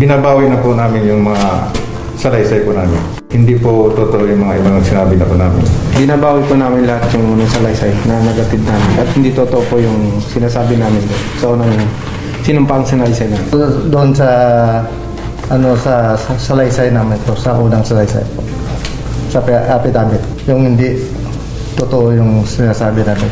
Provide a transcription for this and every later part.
binabawi na po namin yung mga salaysay po namin. Hindi po totoo yung mga ibang sinabi na po namin. Binabawi po namin lahat yung salaysay na nagatid namin. At hindi totoo po yung sinasabi namin sa unang sinumpang salaysay namin. Doon sa sa salaysay namin po, sa unang salaysay po. Sa affidavit. Yung hindi totoo yung sinasabi namin.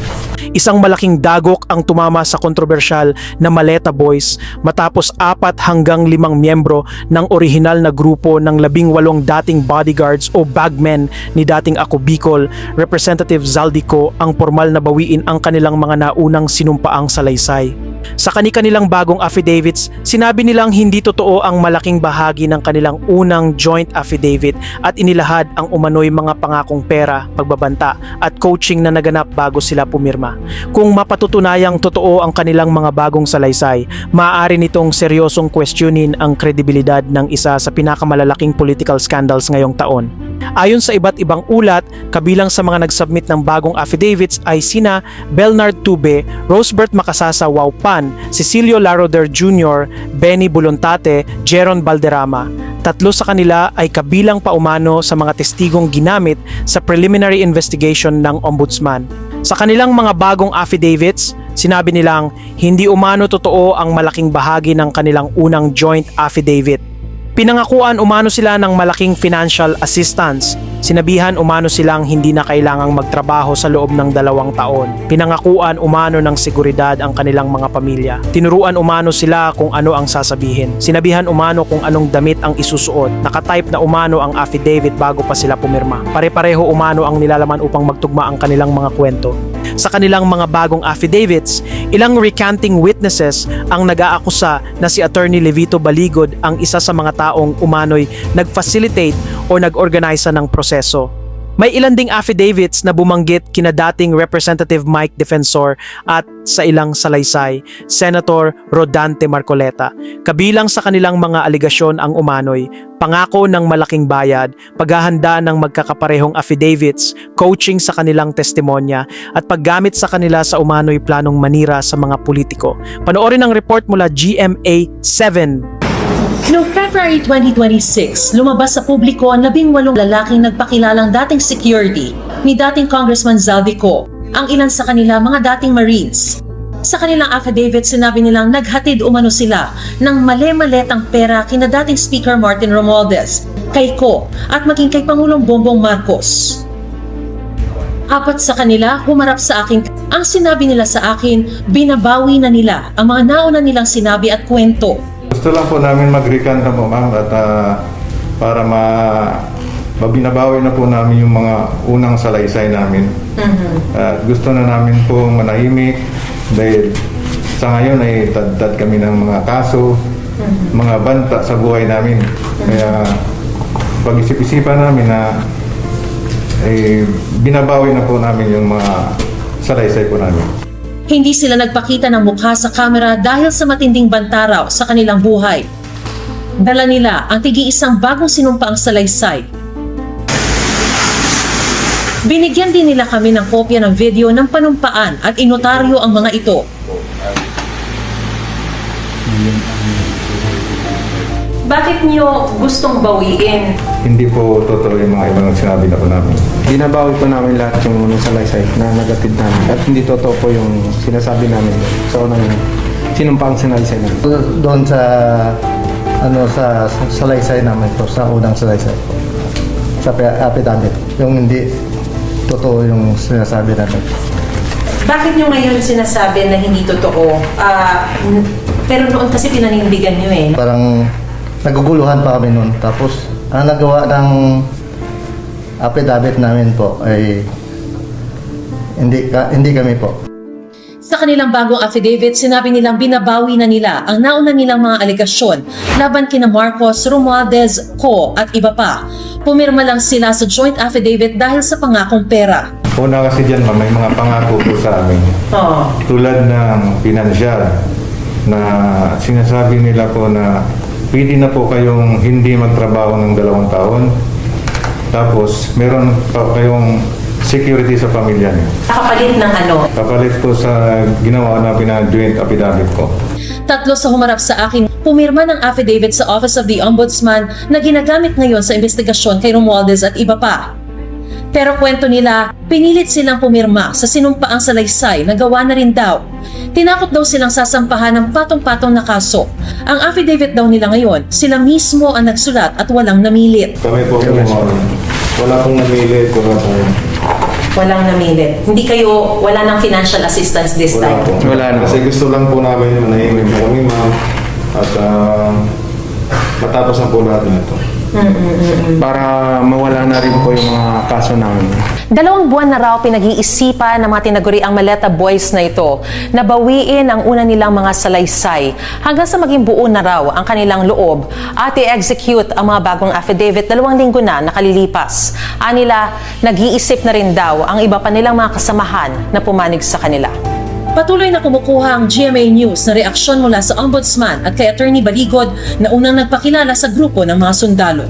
Isang malaking dagok ang tumama sa kontrobersyal na Maleta Boys matapos 4 hanggang 5 miyembro ng orihinal na grupo ng 18 dating bodyguards o bagmen ni dating Ako Bicol, Representative Zaldico ang formal na bawiin ang kanilang mga naunang sinumpaang salaysay. Sa kanilang bagong affidavits, sinabi nilang hindi totoo ang malaking bahagi ng kanilang unang joint affidavit at inilahad ang umano'y mga pangakong pera, pagbabanta at coaching na naganap bago sila pumirma. Kung mapatutunayang totoo ang kanilang mga bagong salaysay, maaari nitong seryosong questionin ang kredibilidad ng isa sa pinakamalalaking political scandals ngayong taon. Ayon sa iba't ibang ulat, kabilang sa mga nagsubmit ng bagong affidavits ay sina Belnard Tube, Rosebert Makasasa Waupan, Cecilio Laroder Jr., Benny Bulontate, Jeron Balderrama. 3 sa kanila ay kabilang pa umano sa mga testigong ginamit sa preliminary investigation ng Ombudsman. Sa kanilang mga bagong affidavits, sinabi nilang hindi umano totoo ang malaking bahagi ng kanilang unang joint affidavit. Pinangakuan umano sila ng malaking financial assistance. Sinabihan umano silang hindi na kailangang magtrabaho sa loob ng 2 taon. Pinangakuan umano ng seguridad ang kanilang mga pamilya. Tinuruan umano sila kung ano ang sasabihin. Sinabihan umano kung anong damit ang isusuot. Nakatype na umano ang affidavit bago pa sila pumirma. Pare-pareho umano ang nilalaman upang magtugma ang kanilang mga kwento. Sa kanilang mga bagong affidavits, ilang recanting witnesses ang nag-aakusa na si Attorney Levito Baligod ang isa sa mga taong umano'y nag-facilitate o nag-organize ng proseso. May ilan ding affidavits na bumanggit kina dating Representative Mike Defensor at sa ilang salaysay, Senator Rodante Marcoleta. Kabilang sa kanilang mga aligasyon ang umano'y pangako ng malaking bayad, paghahanda ng magkakaparehong affidavits, coaching sa kanilang testimonya, at paggamit sa kanila sa umano'y planong manira sa mga politiko. Panoorin ang report mula GMA 7. Noong February 2026, lumabas sa publiko ang 18 lalaking nagpakilalang dating security ni dating Congressman Zaldico, ang ilan sa kanila mga dating Marines. Sa kanilang affidavit, sinabi nilang naghatid umano sila ng male-maletang pera kina dating Speaker Martin Romualdez, kay Ko at maging kay Pangulong Bongbong Marcos. 4 sa kanila humarap sa akin. Ang sinabi nila sa akin, binabawi na nila ang mga nauna nilang sinabi at kwento. Gusto lang po namin mag-recant na po, ma'am, at para mabinabawi na po namin yung mga unang salaysay namin. At gusto na namin po manahimik dahil sa ngayon ay tad kami ng mga kaso, mga banta sa buhay namin. Kaya pag-isip-isipan namin na binabawi na po namin yung mga salaysay po namin. Hindi sila nagpakita ng mukha sa kamera dahil sa matinding banta raw sa kanilang buhay. Dala nila ang tig-iisang bagong sinumpaang salaysay. Binigyan din nila kami ng kopya ng video ng panumpaan at inotaryo ang mga ito. Bakit niyo gustong bawiin? Hindi po totoo yung mga ibang sinabi na po namin. Binabawi po namin lahat yung salaysay na nagatid namin. At hindi totoo po yung sinasabi namin sa unang sinumpang salaysay namin. Doon sa sa salaysay namin po, sa unang salaysay po. Sa affidavit. Yung hindi totoo yung sinasabi namin. Bakit niyo ngayon sinasabi na hindi totoo? Pero noon kasi pinanindigan niyo eh. Parang naguguluhan pa kami noon. Tapos, ang nagawa ng affidavit namin po ay hindi kami po. Sa kanilang bagong affidavit, sinabi nilang binabawi na nila ang nauna nilang mga aligasyon laban kina Marcos, Romualdez, Ko at iba pa. Pumirma lang sila sa joint affidavit dahil sa pangakong pera. Una kasi dyan, ma'am, may mga pangako po sa amin. Tulad ng pinansyal na sinasabi nila po na pwede na po kayong hindi magtrabaho ng 2 taon. Tapos, meron pa kayong security sa pamilya niyo. Kapalit ng ano? Kapalit po sa ginawa na joint affidavit ko. 3 sa humarap sa akin, pumirma ng affidavit sa Office of the Ombudsman na ginagamit ngayon sa investigasyon kay Romualdez at iba pa. Pero kwento nila, pinilit silang pumirma sa sinumpaang salaysay na gawa na rin daw. Tinakot daw silang sasampahan ng patong-patong na kaso. Ang affidavit daw nila ngayon, sila mismo ang nagsulat at walang namilit. Kami po wala pong namilit, Walang namilit. Hindi kayo, wala ng financial assistance this time. Wala na. Kasi gusto lang po namin manahimik na kami, ma'am. At matapos na po lahat nito. Para mawala na rin po yung mga kaso namin. 2 buwan na raw pinag-iisipan ng mga tinaguriang Maleta Boys na ito na bawiin ang una nilang mga salaysay hanggang sa maging buo na raw ang kanilang loob at i-execute ang mga bagong affidavit 2 linggo na nakalilipas. Anila, nag-iisip na rin daw ang iba pa nilang mga kasamahan na pumanig sa kanila. Patuloy na kumukuha ang GMA News na reaksyon mula sa Ombudsman at kay Attorney Baligod na unang nagpakilala sa grupo ng mga sundalo.